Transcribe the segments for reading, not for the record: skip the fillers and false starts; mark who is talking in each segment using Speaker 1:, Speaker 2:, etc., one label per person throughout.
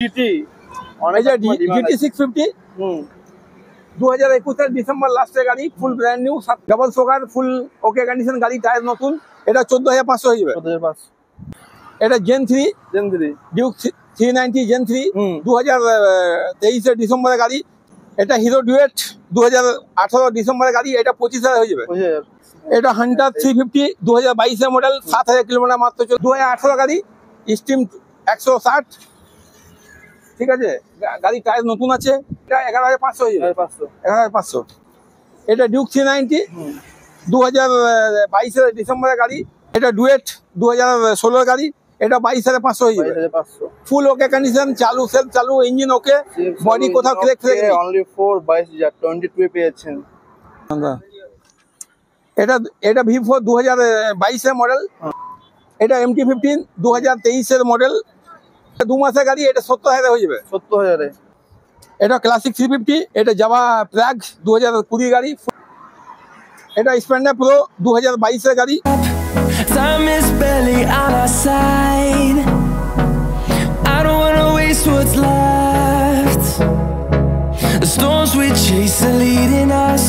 Speaker 1: GT
Speaker 2: অনেক GT 650 2021 December লাস্টের গাড়ি, full brand new, double shocker, full okay condition গাড়ি, টায়ার নতুন। এটা 14,500 হয়ে যাবে।
Speaker 1: 14,500।
Speaker 2: এটা জেন 3 ডিউক 390 জেন 3 2023 ডিসেম্বরের গাড়ি। এটা হিরো ডুয়েট 2018 ডিসেম্বরের গাড়ি। এটা 25,000 হয়ে যাবে। এটা হান্টার 350 2022 মডেল, 7,000 কিলোমিটার মাত্র। 2018 গাড়ি, স্টিম 160। ঠিক আছে, গাড়ি টায়ার নতুন আছে। এটা 11,500 হয়ে যাবে। 11,500। এটা ডিউক 390 2022 ডিসেম্বরের গাড়ি। এটা ডুয়েট 2016 গাড়ি। এটা 22,500 হয়ে যাবে। ফুল ওকে কন্ডিশন, চালু, সেলফ চালু, ইঞ্জিন ওকে, বডি কোথাও ক্র্যাক ফ্রেক নেই।
Speaker 1: অনলি ফর 22,022 পেয়েছেন।
Speaker 2: এটা V4 2022 মডেল। এটা MT-15 2023 মডেল, 2 মাসের গাড়ি। এটা 70,000 হয়ে যাবে।
Speaker 1: 70,000।
Speaker 2: এটা ক্লাসিক 350। এটা জাভা প্রাগ 2020 গাড়ি। এটা স্প্লেন্ডার প্রো 2022 গাড়ি।
Speaker 3: Time is barely on our side. I don't wanna waste what's left. The storms we chase are leading us,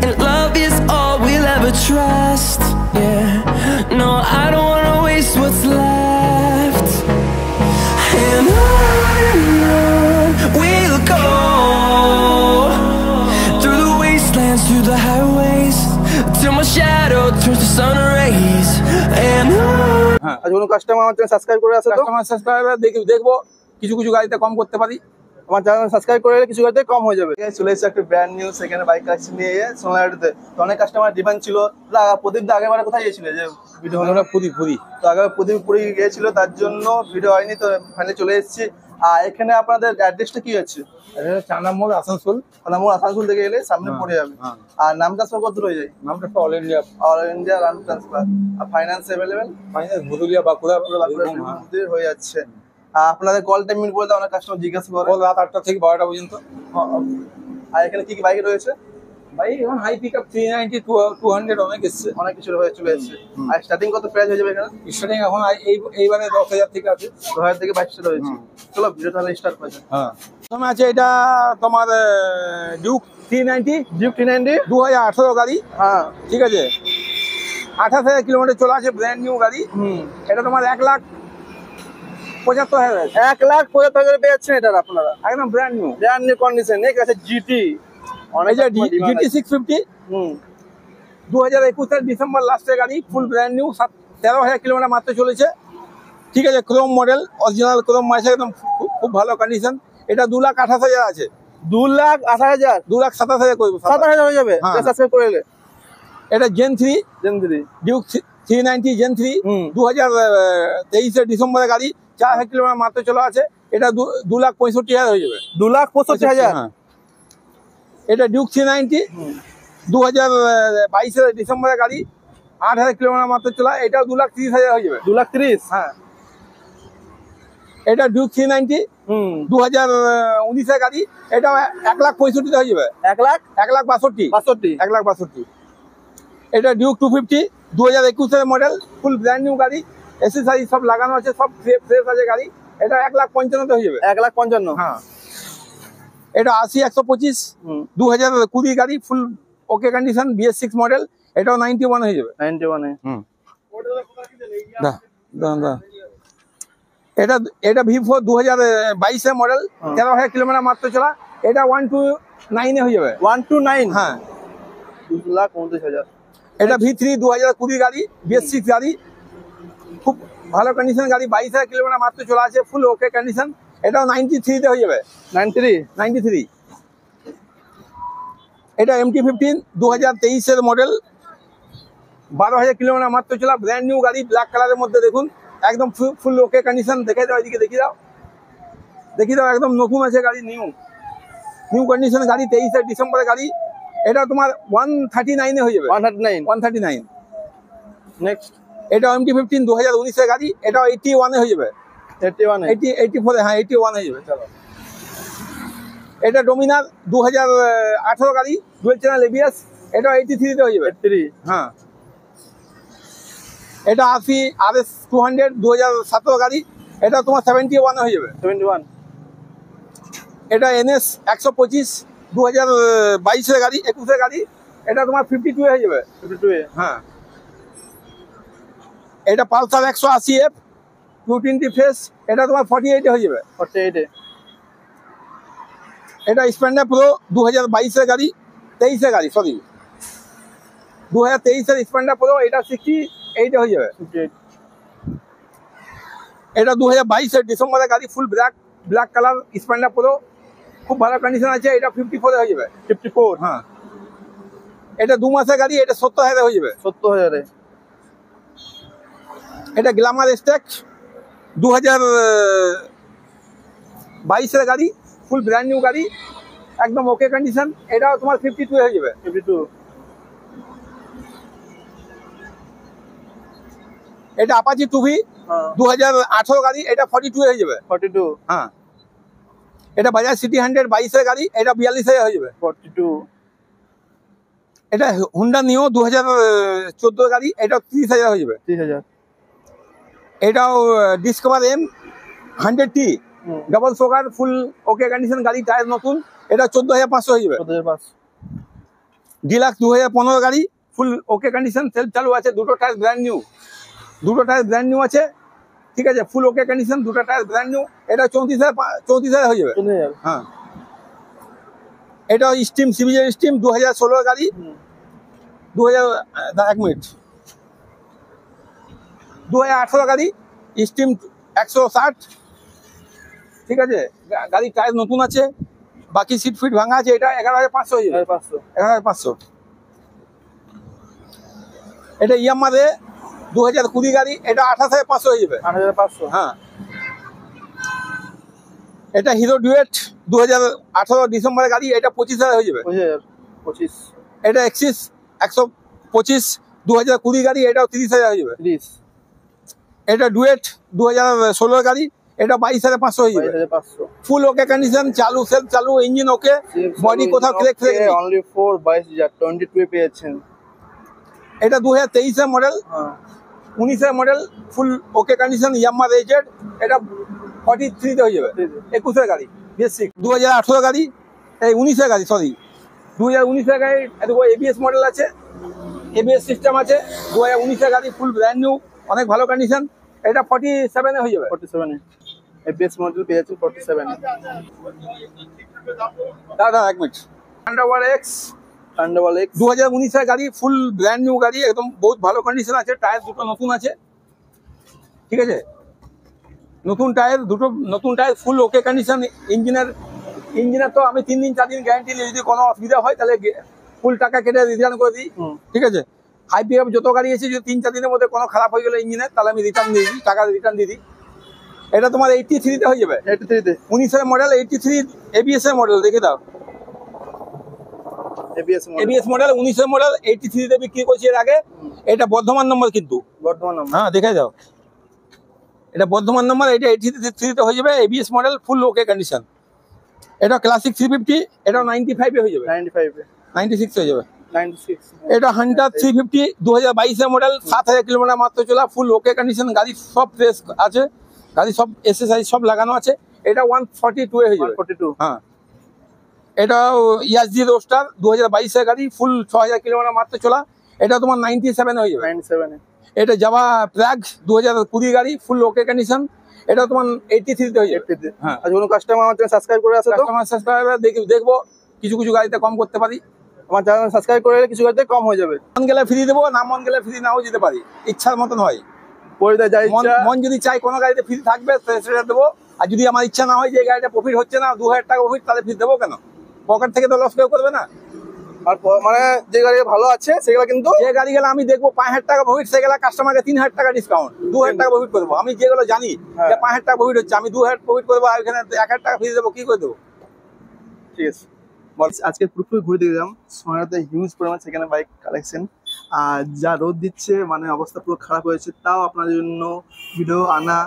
Speaker 3: and love is all we'll ever trust. Yeah, no, I don't wanna waste what's left. And on we'll go, through the wastelands, through the highways, till my shadow turns to sun rays. And
Speaker 1: আজ কোনো customer আমার channel subscribe করে আছে তো?
Speaker 2: Customer subscriber দেখবো কিছু গাড়িতে কম করতে পারি।
Speaker 1: আমার চ্যানেল সাবস্ক্রাইব করে কিছু গাড়িতে কম হয়ে যাবে। চলে এসেছে একটা ব্র্যান্ড নিউ সেকেন্ড বাইক কাছে নিয়ে সোনালিতে। তো অনেক কাস্টমার ডিমান্ড ছিল। প্রদীপ দা আগেরবার কোথায় গিয়েছিল যে ভিডিও হলো? পুরী। তো আগে প্রদীপ পুরী গিয়েছিল, তার জন্য ভিডিও হয়নি। তো ফাইনালি চলে এসেছি। আর এখানে আপনাদের অ্যাড্রেসটা কি আছে?
Speaker 2: চানামোল আসানসোল।
Speaker 1: আসানসোল থেকে এলে সামনে পড়ে যাবে। আর নাম ট্রান্সফার কত হয়ে যায়?
Speaker 2: নামটা অল ইন্ডিয়া
Speaker 1: নাম ট্রান্সফার। আর ফাইন্যান্স অ্যাভেলেবেল?
Speaker 2: ফাইন্যান্স ভুতুলিয়া বাঁকুড়া
Speaker 1: হয়ে যাচ্ছে। আপনাদের কল টাইম বলতে অনেক কাস্টমার জিজ্ঞাসা করে।
Speaker 2: রাত 8টা থেকে 12টা পর্যন্ত।
Speaker 1: আর এখানে কি বাইক রয়েছে?
Speaker 2: বাইক এখন হাই পিকআপ 390 200 অনেক এসছে,
Speaker 1: অনেক কিছু হয়ে চলে এসেছে। আর স্টার্টিং কত প্রাইস হয়ে যাবে এখানে?
Speaker 2: স্টার্টিং এখন এইবারে 10,000 থেকে আছে।
Speaker 1: 10,000 থেকে 22,000 রয়েছে। চলো ভিডিও তাহলে স্টার্ট করা যাক।
Speaker 2: হ্যাঁ, তোমার আছে এটা তোমার ডিউক 390 2018 গাড়ি।
Speaker 1: হ্যাঁ,
Speaker 2: ঠিক আছে, 28,000 কিলোমিটার চলে আছে, ব্র্যান্ড নিউ গাড়ি। এটা তোমার 1,75,000।
Speaker 1: 1,75,000 পেয়ে যাচ্ছেন এটা আপনারা,
Speaker 2: একদম ব্র্যান্ড নিউ
Speaker 1: কন্ডিশন। নেক্সট আছে জিটি।
Speaker 2: জিটি 650 2021 ডিসেম্বর লাস্টের গাড়ি, ফুল ব্র্যান্ড নিউ, 13,000 কিলোমিটার মাত্র চলেছে। ঠিক আছে, ক্রোম মডেল, অরিজিনাল ক্রোম আছে, একদম খুব ভালো কন্ডিশন। এটা 2,28,000 আছে।
Speaker 1: 2,28,000
Speaker 2: 2,27,000 করবো।
Speaker 1: 7,000 হয়ে যাবে সাবস্ক্রাইব করে এলে।
Speaker 2: এটা জেন 3 ডিউক 390 জেন 3 2023 ডিসেম্বরের গাড়ি, 4,000 কিলোমিটার মাত্র চলে আছে। এটা 2,65,000 হয়ে যাবে।
Speaker 1: 2,65,000।
Speaker 2: এটা ডিউক 390 2022 ডিসেম্বরের গাড়ি, 8,000 কিলোমিটার মাত্র চলা। এটা 2,30,000 হয়ে যাবে।
Speaker 1: 2,30,000।
Speaker 2: হ্যাঁ, এটা ডিউক 390 2019 গাড়ি। এটা 1,65,000 হয়ে যাবে। 1,62,000। এটা ডিউক 250 2021 মডেল, ফুল ব্র্যান্ড নিউ গাড়ি, এসেসরি সব লাগানো আছে, সব ফ্রেশ আছে গাড়ি। এটা 1,55,000 হয়ে যাবে।
Speaker 1: 1,55,000।
Speaker 2: হ্যাঁ, এটা 80-125 2020 গাড়ি, ফুল ওকে কন্ডিশন, BS6 মডেল। এটাও 91 হয়ে যাবে।
Speaker 1: 91
Speaker 2: এটা V4 2022 মডেল, 13,000 কিলোমিটার মাত্র চলা। এটা 129 হয়ে যাবে।
Speaker 1: 129।
Speaker 2: হ্যাঁ,
Speaker 1: 2,29,000।
Speaker 2: এটা V3 2020 গাড়ি, BS6 গাড়ি, খুব ভালো কন্ডিশন গাড়ি, 22,000 কিলোমিটার মাত্র চলা আছে, ফুল ওকে কন্ডিশন। এটাও 93 হয়ে যাবে। 93। এটা MT-15 2023 মডেল, 12,000 কিলোমিটার মাত্র চলা, ব্র্যান্ড নিউ গাড়ি, ব্ল্যাক কালারের মধ্যে। দেখুন একদম ফুল ওকে কন্ডিশন। দেখে দাও, এদিকে দেখিয়ে দাও, একদম নতুন আছে গাড়ি, নিউ কন্ডিশন গাড়ি, 23 ডিসেম্বরের গাড়ি। এটা তোমার 139 হয়ে যাবে। 139।
Speaker 1: নেক্সট,
Speaker 2: এটা MT-15 2019 গাড়ি। এটাও 81 হয়ে যাবে। 84, হ্যাঁ 81 হয়ে যাবে। চলো, এটা ডোমিনার 2018 গাড়ি, ডুয়েল চ্যানেল ABS। এটা 83 হয়ে যাবে।
Speaker 1: 83।
Speaker 2: হ্যাঁ, এটা 80 RS 200 2017 গাড়ি। এটা তোমার 71 হয়ে যাবে।
Speaker 1: 71।
Speaker 2: এটা NS 125 2022 গাড়ি, 21 গাড়ি, এটা তোমার 52 হয়ে যাবে।
Speaker 1: 52
Speaker 2: হ্যাঁ, এটা পালসার 180F 220 ফেস, এটা তোমার 48 হয়ে যাবে।
Speaker 1: 48
Speaker 2: এটা স্প্লেন্ডার প্রো 2022 গাড়ি, 23 গাড়ি, সরি 2023 স্প্লেন্ডার প্রো, এটা 68 হয়ে যাবে।
Speaker 1: 58
Speaker 2: এটা 2022 ডিসেম্বরের গাড়ি, full black colour Splendor pro, খুব ভালো কন্ডিশন আছে, এটা 54 হয়ে যাবে।
Speaker 1: 54
Speaker 2: হ্যাঁ, এটা 2 মাসের গাড়ি, এটা 70,000 হয়ে যাবে।
Speaker 1: 70,000
Speaker 2: এটা গ্ল্যামার স্ট্যাক 2022 গাড়ি, ফুল ব্র্যান্ড নিউ গাড়ি, একদম ওকে কন্ডিশন, এটাও তোমার 52 হয়ে যাবে।
Speaker 1: 52
Speaker 2: এটা আপাচি 2V 2018 গাড়ি, এটা 42 হয়ে যাবে।
Speaker 1: 42
Speaker 2: হ্যাঁ, এটা বাজাজ সিটি 100 22 গাড়ি, এটা 42,000 হয়ে যাবে।
Speaker 1: 42
Speaker 2: এটা হুন্ডা নিও 2014 গাড়ি, এটা 30,000 হয়ে যাবে।
Speaker 1: 30,000
Speaker 2: এটাও Discover M 100T double shocker, full okay condition গাড়ি, টায়ার নতুন, এটা 14,500 হয়ে যাবে।
Speaker 1: 14,500
Speaker 2: ডিলাক্স 2015 গাড়ি, ফুল ওকে কন্ডিশন, সেলফ চালু আছে, দুটো টায়ার ব্র্যান্ড নিউ আছে, ঠিক আছে, ফুল ওকে কন্ডিশন, দুটো টায়ার ব্র্যান্ড নিউ, এটা 34,000 হয়ে যাবে।
Speaker 1: 14,000
Speaker 2: হ্যাঁ, এটা স্টিম সিবিজের স্টিম 2016 গাড়ি, 1 মিনিট, 2018 গাড়ি, স্টিম 160, ঠিক আছে, গাড়ি টায়ার নতুন আছে, বাকি সিট ফিট ভাঙা আছে, এটা 11,500 হয়ে যাবে। 11,500 এটা ইয়ামারে 2020 গাড়ি, এটা 28,500 হয়ে যাবে।
Speaker 1: 8,500
Speaker 2: হ্যাঁ, এটা হিরো ডুয়েট 2018 ডিসেম্বরের গাড়ি, এটা 25,000 হয়ে যাবে।
Speaker 1: 25
Speaker 2: এটা এক্সিস 125 2020 গাড়ি, এটাও 30,000 হয়ে যাবে।
Speaker 1: 30
Speaker 2: এটা ডুয়েট 2016 গাড়ি, এটা 22,500 হয়ে যাবে।
Speaker 1: 22,500
Speaker 2: ফুল ওকে কন্ডিশন, চালু সেলফ চালু, ইঞ্জিন ওকে, বডি কোথাও ক্র্যাক ফ্রেক নেই।
Speaker 1: অনলি 4 22 পেয়েছেন।
Speaker 2: এটা 2023 মডেল,
Speaker 1: হ্যাঁ
Speaker 2: 19 মডেল, ফুল ওকে কন্ডিশন, ইয়ামাহা রেজেড, এটা 43 হয়ে যাবে। 21 গাড়ি, বেসিক 2018 গাড়ি, এই 19 গাড়ি, সরি 2019 গাড়ি, এটা ABS মডেল আছে, ABS সিস্টেম আছে, 2019 গাড়ি, ফুল ব্র্যান্ড নিউ, অনেক ভালো কন্ডিশন, এটা 47 হয়ে যাবে।
Speaker 1: 47 ABS মডেল পেয়েছেন 47
Speaker 2: দাদা 1 minute, Thunderbird X
Speaker 1: Thunderbird X
Speaker 2: 2019 গাড়ি, ফুল ব্র্যান্ড নিউ গাড়ি, একদম বহুত ভালো কন্ডিশন আছে, টায়ার দুটো নতুন আছে, ঠিক আছে, নতুন টায়ার, ফুল ওকে কন্ডিশন, ইঞ্জিনের তো আমি 3 দিন 4 দিন গ্যারান্টি নিই, যদি কোনো অসুবিধা হয় তাহলে ফুল টাকা কেটে রিটার্ন করে দিই, ঠিক আছে। হাই পিক আপ যত গাড়ি আছে, যদি 3-4 দিনের মধ্যে কোনো খারাপ হয়ে গেলে ইঞ্জিনের, তাহলে আমি রিটার্ন দিয়ে দিই, টাকা রিটার্ন দিয়ে দিই। এটা তোমার 83 হয়ে যাবে।
Speaker 1: 83
Speaker 2: 19 মডেল, 83 ABS মডেল, দেখে দাও, ABS মডেল 19 মডেল, 83 বিক্রি করছি এর আগে। এটা বর্ধমান নম্বর কিন্তু,
Speaker 1: বর্তমান নাম।
Speaker 2: হ্যাঁ দেখে দাও, এটা বর্ধমান নম্বর, এটা 83 হয়ে যাবে, ABS মডেল, ফুল ওকে কন্ডিশন। এটা ক্লাসিক 350, এটা 95 হয়ে যাবে। 96 হয়ে যাবে।
Speaker 1: 96
Speaker 2: এটা হান্টার 350 2022 মডেল, 7,000 কিলোমিটার মাত্র চলা, ফুল ওকে কন্ডিশন, গাড়ি সব ফ্রেশ আছে, গাড়ি সব এসএসআই সব লাগানো আছে, এটা 142 হয়ে যাবে।
Speaker 1: 142
Speaker 2: হ্যাঁ, এটা ইয়াসজি রোস্টার 2022 গাড়ি, ফুল 6,000 কিলোমিটার মাত্র চলা, এটা তোমার 97 হয়ে যাবে।
Speaker 1: 97
Speaker 2: এটা জাভা প্রাগ 2020 গাড়ি, ফুল ওকে কন্ডিশন, এটা তোমার 83 হয়ে যাবে।
Speaker 1: 83
Speaker 2: হ্যাঁ,
Speaker 1: আজ কোনো কাস্টমার আমার চ্যানেল সাবস্ক্রাইব করে আছে তো?
Speaker 2: কাস্টমার সাবস্ক্রাইবার দেখবো, কিছু গাড়িতে কম করতে পারি,
Speaker 1: আমার চ্যানেল সাবস্ক্রাইব করে রাখলে কিছু গাড়িতে কম হয়ে যাবে।
Speaker 2: মন গেলে ফ্রি দেবো, না মন গেলে ফ্রি নাও যেতে পারি, ইচ্ছার মতন হয়।
Speaker 1: করে দেয় যা ইচ্ছা।
Speaker 2: মন যদি চাই কোনো গাড়িতে ফ্রি থাকবে সেটা দেবো, আর যদি আমার ইচ্ছা না হয় যে এই গাড়িটা প্রফিট হচ্ছে না, 2,000 টাকা প্রফিট, তাহলে ফ্রি দেবো কেন? পকেট থেকে তো লস কেউ করবে না।
Speaker 1: আর মানে যে গাড়ি ভালো আছে সেগুলো কিন্তু,
Speaker 2: যে গাড়ি গেলে আমি দেখবো 5,000 টাকা প্রফিট, সেগুলো কাস্টমারকে 3,000 টাকা ডিসকাউন্ট, 2,000 টাকা প্রফিট করবো। আমি যেগুলো জানি যে 5,000 টাকা প্রফিট হচ্ছে, আমি 2,000 প্রফিট করবো, আর এখানে 1,000 টাকা ফ্রি দেবো, কি করে দেবো?
Speaker 1: ঠিক আছে। আজকে পুরোপুরি ঘুরে দেখলাম সোনারাতে হিউজ পরিমাণ সেখানে বাইক কালেকশন, আর যা রোদ দিচ্ছে মানে অবস্থা পুরো খারাপ হয়েছে, তাও আপনাদের জন্য ভিডিও আনা।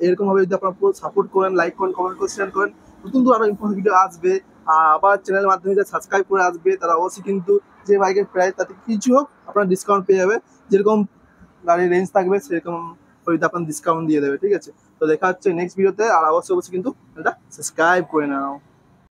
Speaker 1: এরকম ভাবে যদি আপনারা পুরো সাপোর্ট করেন, লাইক করেন, কমেন্ট করে শেয়ার করেন, নতুন আরো ইম্পর্টেন্ট ভিডিও আসবে। আর আবার চ্যানেলের মাধ্যমে যারা সাবস্ক্রাইব করে আসবে তারা অবশ্যই কিন্তু যে বাইকের প্রাইস তাতে কিছু হোক আপনারা ডিসকাউন্ট পেয়ে যাবে, যেরকম গাড়ির রেঞ্জ থাকবে সেরকম ওইটা আপনার ডিসকাউন্ট দিয়ে দেবে, ঠিক আছে। তো দেখা হচ্ছে নেক্সট ভিডিওতে, আর অবশ্যই কিন্তু এটা সাবস্ক্রাইব করে নাও।